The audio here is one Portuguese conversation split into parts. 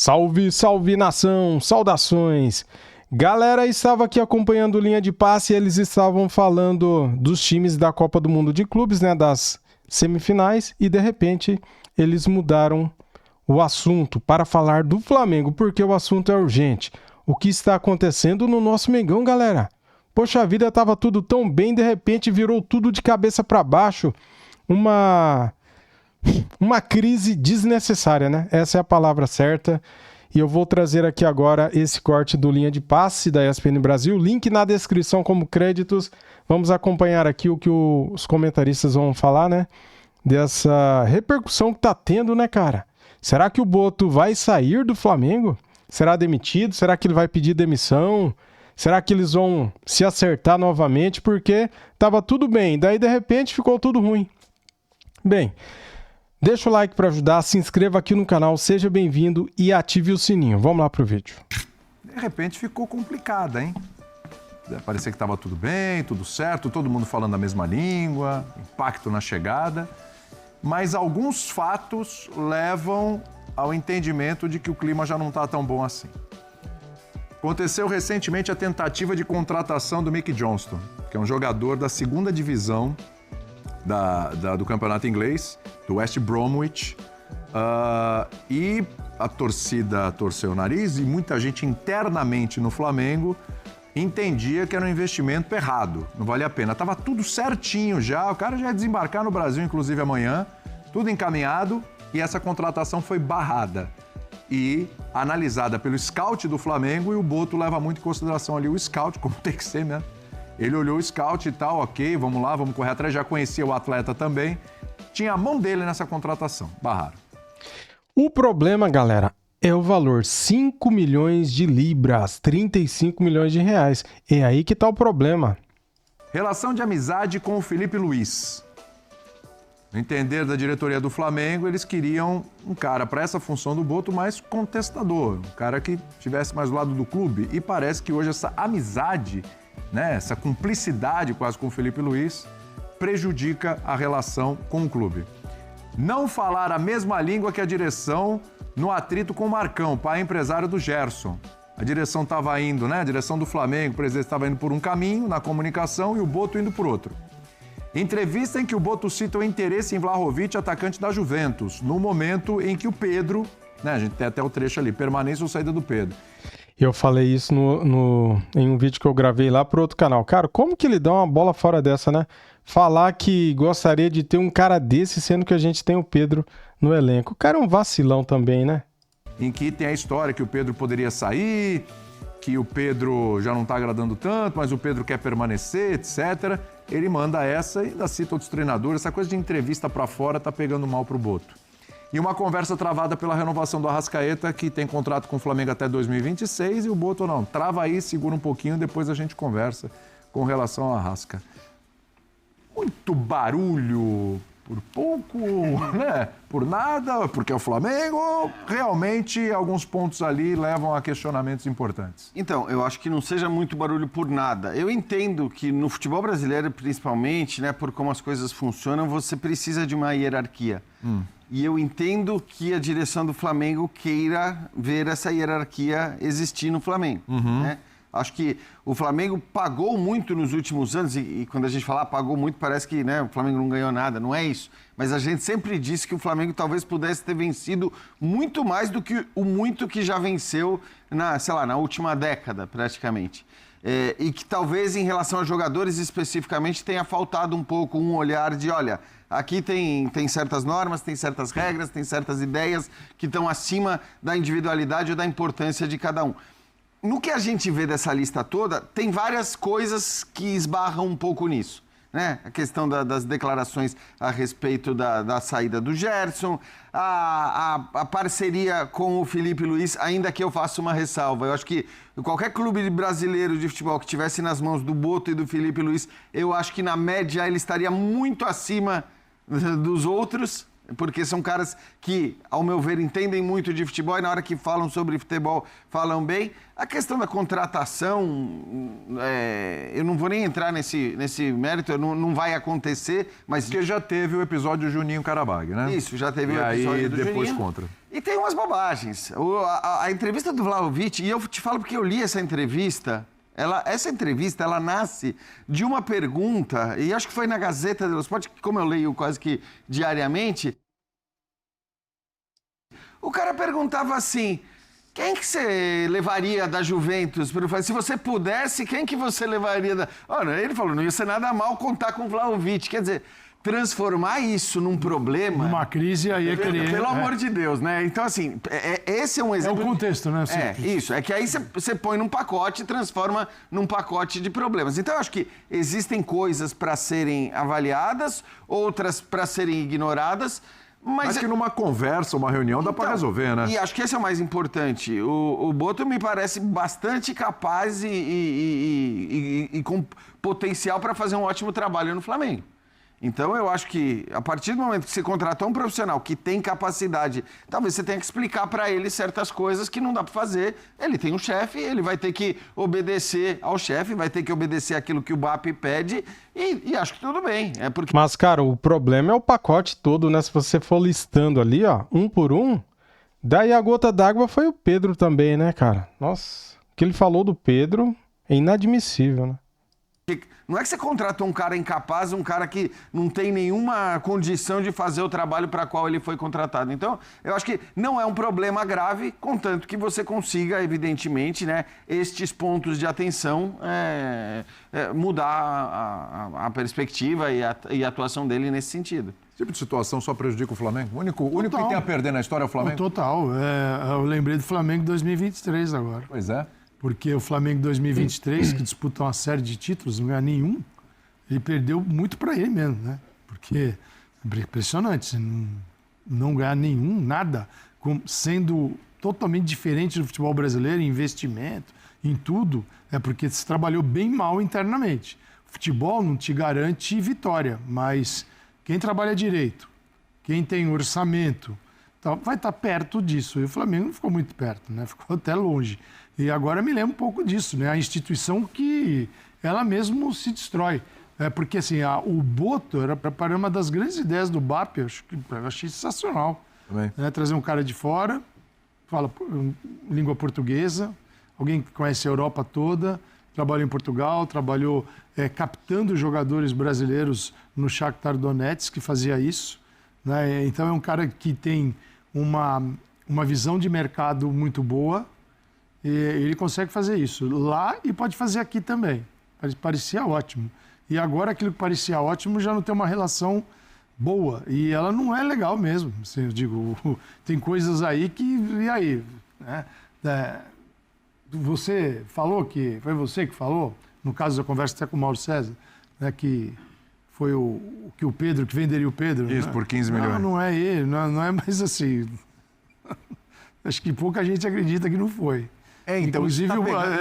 Salve, salve nação, saudações! Galera, estava aqui acompanhando Linha de Passe e eles estavam falando dos times da Copa do Mundo de Clubes, né, das semifinais, e de repente eles mudaram o assunto para falar do Flamengo, porque o assunto é urgente. O que está acontecendo no nosso Mengão, galera? Poxa vida, estava tudo tão bem, de repente virou tudo de cabeça para baixo. Uma crise desnecessária, né? Essa é a palavra certa. E eu vou trazer aqui agora esse corte do Linha de Passe da ESPN Brasil. Link na descrição como créditos. Vamos acompanhar aqui o que os comentaristas vão falar, né? Dessa repercussão que tá tendo, né, cara? Será que o Boto vai sair do Flamengo? Será demitido? Será que ele vai pedir demissão? Será que eles vão se acertar novamente? Porque tava tudo bem, daí de repente ficou tudo ruim. Bem, deixa o like para ajudar, se inscreva aqui no canal, seja bem-vindo e ative o sininho. Vamos lá pro vídeo. De repente ficou complicada, hein? Parecia que estava tudo bem, tudo certo, todo mundo falando a mesma língua, impacto na chegada. Mas alguns fatos levam ao entendimento de que o clima já não está tão bom assim. Aconteceu recentemente a tentativa de contratação do Mick Johnston, que é um jogador da segunda divisão do campeonato inglês, do West Bromwich, e a torcida torceu o nariz e muita gente internamente no Flamengo entendia que era um investimento errado, não valia a pena. Tava tudo certinho já, o cara já ia desembarcar no Brasil, inclusive amanhã, tudo encaminhado, e essa contratação foi barrada e analisada pelo scout do Flamengo, e o Boto leva muito em consideração ali o scout, como tem que ser, né? Ele olhou o scout e tal, ok, vamos lá, vamos correr atrás, já conhecia o atleta também. Tinha a mão dele nessa contratação, barraram. O problema, galera, é o valor, 5 milhões de libras, 35 milhões de reais. É aí que tá o problema. Relação de amizade com o Felipe Luiz. No entender da diretoria do Flamengo, eles queriam um cara para essa função do Boto mais contestador, um cara que estivesse mais do lado do clube. E parece que hoje essa amizade, né, essa cumplicidade quase com o Felipe Luiz, prejudica a relação com o clube. Não falar a mesma língua que a direção no atrito com o Marcão, pai empresário do Gerson. A direção estava indo, né? A direção do Flamengo, o presidente estava indo por um caminho na comunicação e o Boto indo por outro. Entrevista em que o Boto cita o interesse em Vlahovic, atacante da Juventus, no momento em que o Pedro, né? A gente tem até o trecho ali, permanência ou saída do Pedro. Eu falei isso em um vídeo que eu gravei lá pro outro canal. Cara, como que ele dá uma bola fora dessa, né? Falar que gostaria de ter um cara desse, sendo que a gente tem o Pedro no elenco. O cara é um vacilão também, né? Em que tem a história que o Pedro poderia sair, que o Pedro já não tá agradando tanto, mas o Pedro quer permanecer, etc. Ele manda essa e ainda cita outros treinadores. Essa coisa de entrevista pra fora tá pegando mal pro Boto. E uma conversa travada pela renovação do Arrascaeta, que tem contrato com o Flamengo até 2026, e o Boto não. Trava aí, segura um pouquinho, depois a gente conversa com relação ao Arrasca. Muito barulho por pouco, né? Por nada, porque é o Flamengo. Realmente, alguns pontos ali levam a questionamentos importantes. Então, eu acho que não seja muito barulho por nada. Eu entendo que no futebol brasileiro, principalmente, né, por como as coisas funcionam, você precisa de uma hierarquia. E eu entendo que a direção do Flamengo queira ver essa hierarquia existir no Flamengo, né? Acho que o Flamengo pagou muito nos últimos anos, e quando a gente fala pagou muito, parece que, né, o Flamengo não ganhou nada, não é isso. Mas a gente sempre disse que o Flamengo talvez pudesse ter vencido muito mais do que o muito que já venceu na última década, praticamente. E que talvez em relação a jogadores especificamente tenha faltado um pouco um olhar de, olha, aqui tem certas normas, tem certas regras, tem certas ideias que estão acima da individualidade ou da importância de cada um. No que a gente vê dessa lista toda, tem várias coisas que esbarram um pouco nisso, né? A questão das declarações a respeito da saída do Gerson, a parceria com o Felipe Luiz, ainda que eu faça uma ressalva. Eu acho que qualquer clube brasileiro de futebol que estivesse nas mãos do Boto e do Felipe Luiz, eu acho que na média ele estaria muito acima dos outros, Porque são caras que, ao meu ver, entendem muito de futebol e na hora que falam sobre futebol, falam bem. A questão da contratação, eu não vou nem entrar nesse mérito, não vai acontecer, mas... Porque já teve o episódio Juninho Karabag, né? Isso, já teve o e episódio aí, do depois Juninho. contra. E tem umas bobagens. A entrevista do Vlahovic, e eu te falo porque eu li essa entrevista... Essa entrevista, ela nasce de uma pergunta, e acho que foi na Gazeta dello Sport, como eu leio quase que diariamente, o cara perguntava assim, quem que você levaria da Juventus? Se você pudesse, quem que você levaria da... Olha, ele falou, não ia ser nada mal contar com o Vlahovic, quer dizer... Transformar isso num problema... Numa crise, aí é querer... Pelo amor de Deus, né? Então, assim, esse é um exemplo... É o contexto, né? Isso. É que aí você põe num pacote e transforma num pacote de problemas. Então, eu acho que existem coisas para serem avaliadas, outras para serem ignoradas, mas que numa conversa, uma reunião, dá para resolver, né? E acho que esse é o mais importante. O Boto me parece bastante capaz e com potencial para fazer um ótimo trabalho no Flamengo. Então, eu acho que, a partir do momento que você contratou um profissional que tem capacidade, talvez você tenha que explicar para ele certas coisas que não dá para fazer. Ele tem um chefe, ele vai ter que obedecer ao chefe, vai ter que obedecer aquilo que o BAP pede e acho que tudo bem. Mas, cara, o problema é o pacote todo, né? Se você for listando ali, ó, um por um, daí a gota d'água foi o Pedro também, né, cara? Nossa, o que ele falou do Pedro é inadmissível, né? Não é que você contratou um cara incapaz, um cara que não tem nenhuma condição de fazer o trabalho para qual ele foi contratado. Então, eu acho que não é um problema grave, contanto que você consiga, evidentemente, né, estes pontos de atenção, mudar a perspectiva e a atuação dele nesse sentido. Esse tipo de situação só prejudica o Flamengo? O único que tem a perder na história é o Flamengo? Total. Eu lembrei do Flamengo 2023 agora. Pois é. Porque o Flamengo 2023, que disputa uma série de títulos, não ganha nenhum, ele perdeu muito para ele mesmo, né? Porque é impressionante, você não ganhar nenhum, nada, sendo totalmente diferente do futebol brasileiro, em investimento, em tudo, é porque você trabalhou bem mal internamente. O futebol não te garante vitória, mas quem trabalha direito, quem tem orçamento, vai estar perto disso. E o Flamengo não ficou muito perto, né? Ficou até longe. E agora me lembro um pouco disso, né? A instituição que ela mesmo se destrói. Porque assim, o Boto era para uma das grandes ideias do BAP, eu achei sensacional. Né? Trazer um cara de fora, fala língua portuguesa, alguém que conhece a Europa toda, trabalhou em Portugal, trabalhou captando jogadores brasileiros no Shakhtar Donetsk, que fazia isso. Né? Então é um cara que tem uma visão de mercado muito boa, e ele consegue fazer isso lá e pode fazer aqui também. Parecia ótimo. E agora aquilo que parecia ótimo já não tem uma relação boa. E ela não é legal mesmo. Assim, eu digo, tem coisas aí que... E aí? Né? Você falou que... Foi você que falou, no caso da conversa até com o Mauro César, né, que foi o Pedro, que venderia o Pedro. Isso, né? por 15 milhões. Não é ele, não é mais assim... Acho que pouca gente acredita que não foi. Então inclusive,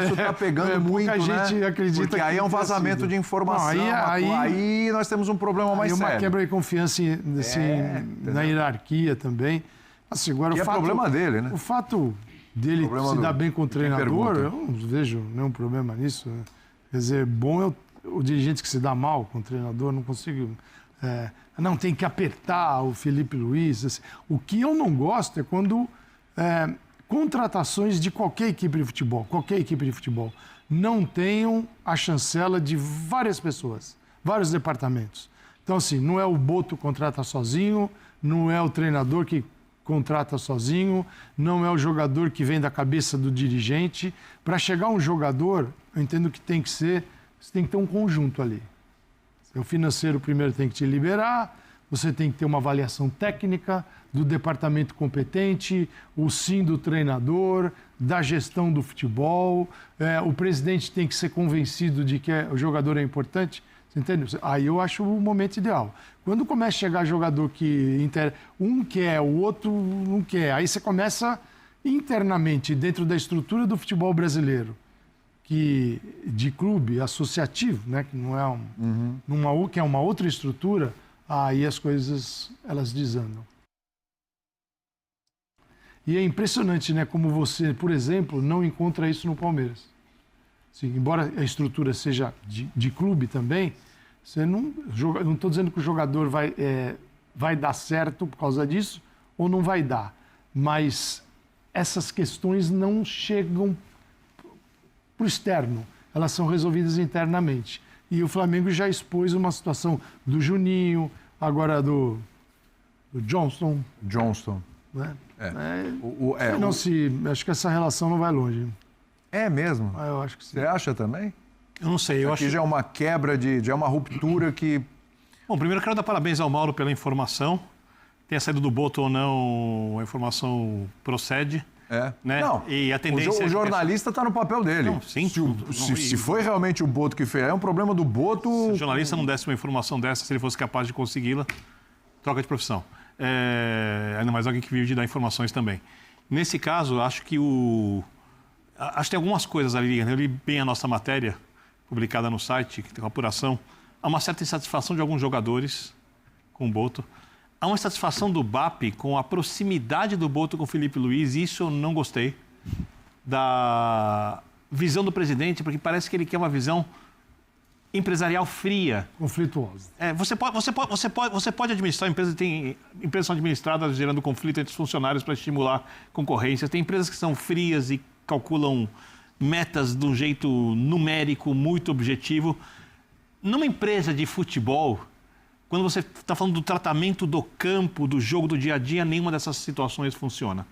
isso está pegando muito, pouca gente acredita. Porque aí é um vazamento de informação. Não, aí nós temos um problema mais sério. Uma quebra de confiança na hierarquia também. Assim, agora, é problema dele, né? O fato dele se dar bem com o treinador, eu não vejo nenhum problema nisso. Né? Quer dizer, bom é o dirigente que se dá mal com o treinador, não consigo... não, tem que apertar o Felipe Luiz. Assim. O que eu não gosto é quando... contratações de qualquer equipe de futebol, não tenham a chancela de várias pessoas, vários departamentos. Então, assim, não é o Boto que contrata sozinho, não é o treinador que contrata sozinho, não é o jogador que vem da cabeça do dirigente. Para chegar um jogador, eu entendo que tem que ser, você tem que ter um conjunto ali. O financeiro primeiro tem que te liberar, você tem que ter uma avaliação técnica do departamento competente, o sim do treinador, da gestão do futebol. O presidente tem que ser convencido de que o jogador é importante. Você entende? Aí eu acho o momento ideal. Quando começa a chegar jogador que um quer, o outro não quer, aí você começa internamente, dentro da estrutura do futebol brasileiro, de clube associativo, né, que não é que é uma outra estrutura, aí as coisas elas desandam. E é impressionante, né? Como você, por exemplo, não encontra isso no Palmeiras. Assim, embora a estrutura seja de clube também, você não estou dizendo que o jogador vai dar certo por causa disso ou não vai dar. Mas essas questões não chegam para o externo. Elas são resolvidas internamente. E o Flamengo já expôs uma situação do Juninho, agora do Johnston. Né? Acho que essa relação não vai longe. É mesmo? Eu acho que sim. Você acha também? Eu não sei, eu acho que já é uma quebra, já é uma ruptura que... Bom, primeiro eu quero dar parabéns ao Mauro pela informação. Tenha saído do Boto ou não, a informação procede. Né? Não, e a tendência o jornalista está no papel dele. Não, sim, se foi realmente o Boto que fez, é um problema do Boto... Se o jornalista não desse uma informação dessa, se ele fosse capaz de consegui-la, troca de profissão. Ainda mais alguém que vive de dar informações também. Nesse caso, acho que Acho que tem algumas coisas ali. Eu li bem a nossa matéria, publicada no site, que tem uma apuração. Há uma certa insatisfação de alguns jogadores com o Boto. Há uma insatisfação do BAP com a proximidade do Boto com o Felipe Luiz. Isso eu não gostei. Da visão do presidente, porque parece que ele quer uma visão empresarial fria. Conflituosa. Você pode administrar, empresas são administradas gerando conflito entre os funcionários para estimular concorrência. Tem empresas que são frias e calculam metas de um jeito numérico, muito objetivo. Numa empresa de futebol, quando você está falando do tratamento do campo, do jogo do dia a dia, nenhuma dessas situações funciona.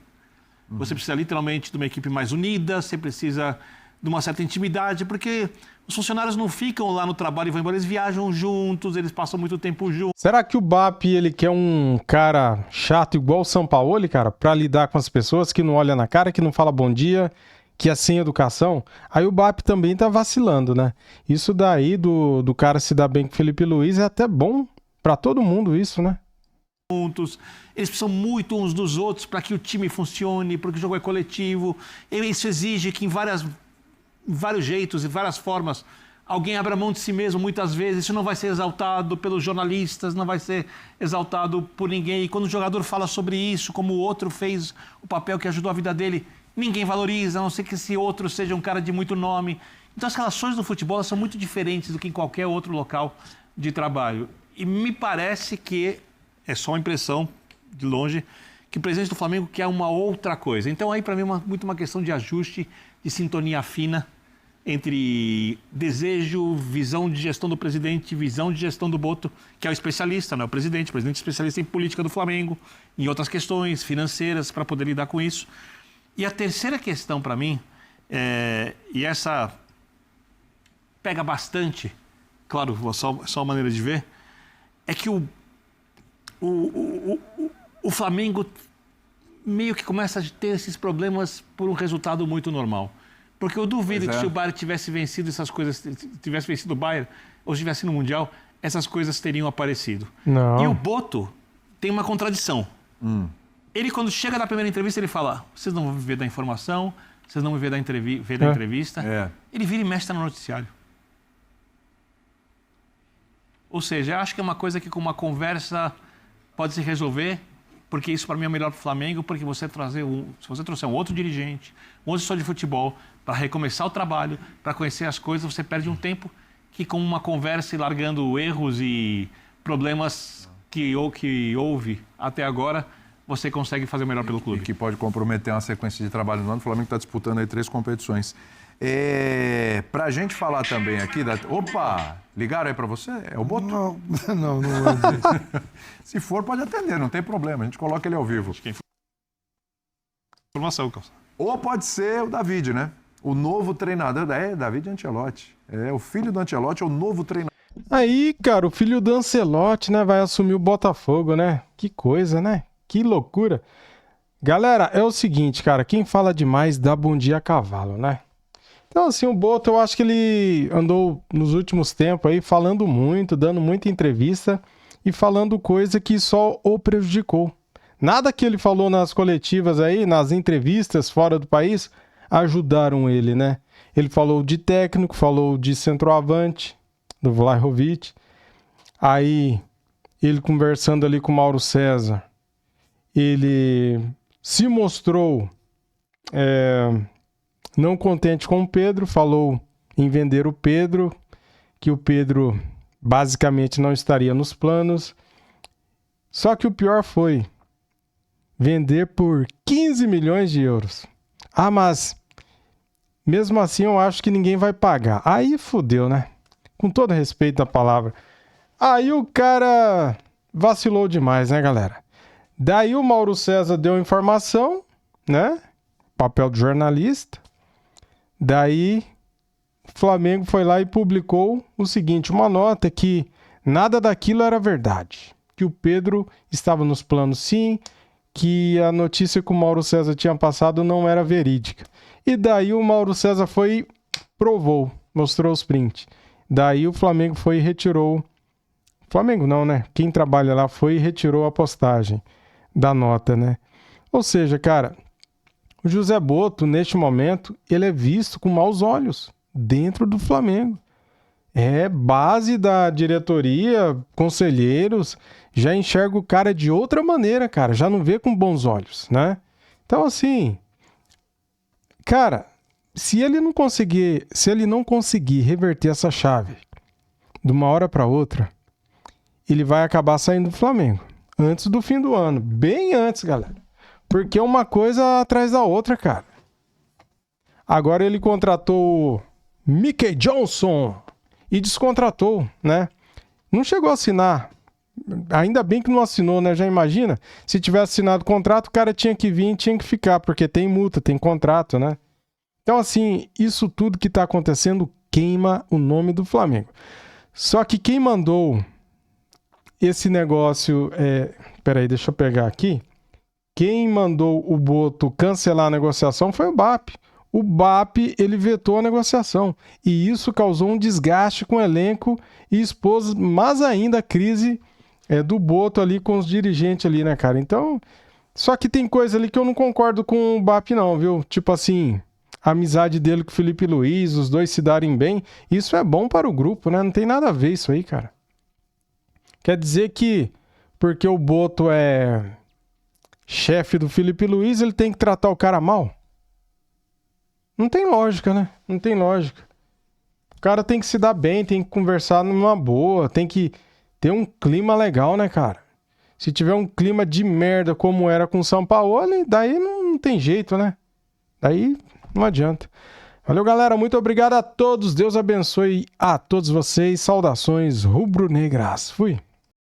Você precisa literalmente de uma equipe mais unida, você precisa de uma certa intimidade, porque os funcionários não ficam lá no trabalho e vão embora, eles viajam juntos, eles passam muito tempo juntos. Será que o BAP, ele quer um cara chato igual o Sampaoli, cara, pra lidar com as pessoas, que não olha na cara, que não fala bom dia, que é sem educação? Aí o BAP também tá vacilando, né? Isso daí do cara se dar bem com o Felipe Luiz é até bom pra todo mundo isso, né? Juntos, eles precisam muito uns dos outros para que o time funcione, porque o jogo é coletivo. Isso exige que em vários jeitos e várias formas alguém abra mão de si mesmo muitas vezes. Isso não vai ser exaltado pelos jornalistas, não vai ser exaltado por ninguém. E quando o jogador fala sobre isso, como o outro fez o papel que ajudou a vida dele, ninguém valoriza, a não ser que esse outro seja um cara de muito nome. Então as relações no futebol são muito diferentes do que em qualquer outro local de trabalho. E me parece que, é só uma impressão de longe, que o presidente do Flamengo quer uma outra coisa. Então aí para mim é muito uma questão de ajuste, de sintonia fina entre desejo, visão de gestão do presidente, visão de gestão do Boto, que é o especialista, não é o presidente é especialista em política do Flamengo, em outras questões financeiras para poder lidar com isso. E a terceira questão para mim, e essa pega bastante, claro, só uma maneira de ver, é que o Flamengo meio que começa a ter esses problemas por um resultado muito normal. Porque eu duvido que se o Bayern tivesse vencido essas coisas, tivesse vencido o Bayern, ou estivesse no Mundial, essas coisas teriam aparecido. Não. E o Boto tem uma contradição. Ele, quando chega na primeira entrevista, ele fala: vocês não vão viver da informação, vocês não vão ver da entrevista. Ele vira e mexe no noticiário. Ou seja, eu acho que é uma coisa que com uma conversa pode se resolver, porque isso para mim é melhor para o Flamengo, porque se você trouxer um outro dirigente, um outro gestor de futebol, para recomeçar o trabalho, para conhecer as coisas, você perde um tempo que com uma conversa e largando erros e problemas que houve até agora, você consegue fazer melhor pelo clube. E que pode comprometer uma sequência de trabalho no ano. O Flamengo está disputando aí 3 competições. Para a gente falar também aqui... Opa! Ligaram aí para você? É o Boto? Não vou dizer. Se for, pode atender, não tem problema. A gente coloca ele ao vivo. Informação, Calça. Ou pode ser o David, né? O novo treinador. David Ancelotti. O filho do Ancelotti é o novo treinador. Aí, cara, o filho do Ancelotti, né, vai assumir o Botafogo, né? Que coisa, né? Que loucura. Galera, é o seguinte, cara. Quem fala demais dá bom dia a cavalo, né? Então, assim, o Boto, eu acho que ele andou nos últimos tempos aí falando muito, dando muita entrevista e falando coisa que só o prejudicou. Nada que ele falou nas coletivas aí, nas entrevistas fora do país, ajudaram ele, né? Ele falou de técnico, falou de centroavante, do Vlahovic. Aí, ele conversando ali com o Mauro César, ele se mostrou não contente com o Pedro, falou em vender o Pedro, que o Pedro basicamente não estaria nos planos. Só que o pior foi vender por 15 milhões de euros. Ah, mas mesmo assim eu acho que ninguém vai pagar. Aí fudeu, né? Com todo respeito da palavra. Aí o cara vacilou demais, né, galera? Daí o Mauro César deu informação, né? Papel de jornalista. Daí o Flamengo foi lá e publicou o seguinte, uma nota que nada daquilo era verdade. Que o Pedro estava nos planos sim, que a notícia que o Mauro César tinha passado não era verídica. E daí o Mauro César foi, provou, mostrou os prints. Daí o Flamengo foi e retirou... Flamengo não, né? Quem trabalha lá foi e retirou a postagem da nota, né? Ou seja, cara, o José Botto, neste momento, ele é visto com maus olhos dentro do Flamengo. É base da diretoria, conselheiros, já enxerga o cara de outra maneira, cara. Já não vê com bons olhos, né? Então, assim, cara, se ele não conseguir reverter essa chave de uma hora para outra, ele vai acabar saindo do Flamengo antes do fim do ano. Bem antes, galera. Porque é uma coisa atrás da outra, cara. Agora ele contratou o Mickey Johnson e descontratou, né? Não chegou a assinar. Ainda bem que não assinou, né? Já imagina? Se tivesse assinado o contrato, o cara tinha que vir e tinha que ficar, porque tem multa, tem contrato, né? Então, assim, isso tudo que tá acontecendo queima o nome do Flamengo. Só que quem mandou esse negócio... Peraí, deixa eu pegar aqui. Quem mandou o Botto cancelar a negociação foi o BAP. O BAP, ele vetou a negociação. E isso causou um desgaste com o elenco e expôs mais ainda a crise do Botto ali com os dirigentes ali, né, cara? Então, só que tem coisa ali que eu não concordo com o BAP não, viu? Tipo assim, a amizade dele com o Felipe Luiz, os dois se darem bem, isso é bom para o grupo, né? Não tem nada a ver isso aí, cara. Quer dizer que porque o Botto é chefe do Felipe Luiz, ele tem que tratar o cara mal? Não tem lógica, né? Não tem lógica. O cara tem que se dar bem, tem que conversar numa boa, tem que ter um clima legal, né, cara? Se tiver um clima de merda como era com o São Paulo, daí não tem jeito, né? Daí não adianta. Valeu, galera. Muito obrigado a todos. Deus abençoe a todos vocês. Saudações rubro-negras. Fui.